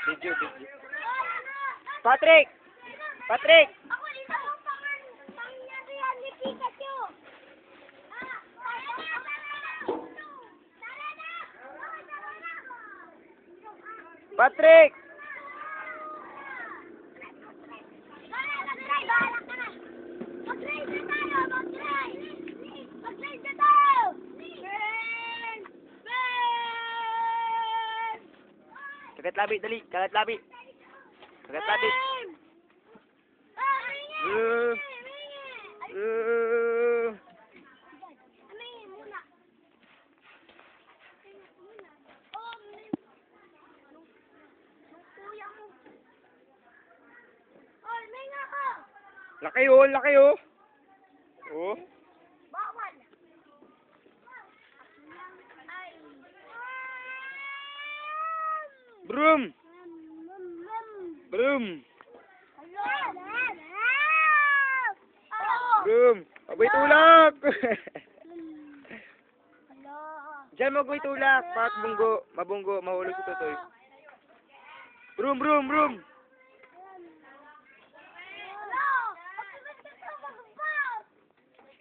Video, video. Patrick! Patrick! Ako dito ang pangyarihan ni Pikachu. Patrick! Kagat labi, dali. Kagat labi. Kagat labi. Laki oh, laki oh. Oh. Bawal. Broom. Broom. Broom. Abay tulak. Diyan mag-way tulak. Pat bunggo. Mabunggo. Mahulog si Totoy. Broom, broom, broom.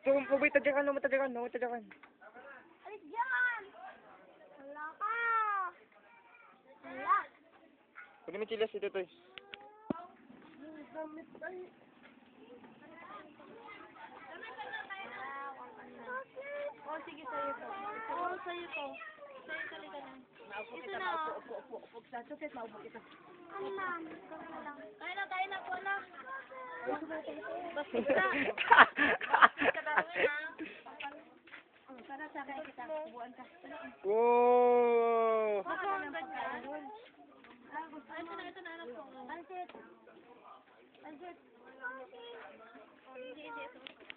So, pabay tadyakan, matadyakan. Alis dyan! Wala ka! Wala! Pwede mo chilas si Totoy. Oh, sige, sa'yo to. Oh, sa'yo to. Sa'yo talaga na. Maupo Ito kita, na. upo sa susit, maupo kita. Ano na? Kaya na po na. Para sa akin kita, ubuan ka. Wow! Ito na, anak ko. Pansit. Pansit. Hindi, ito.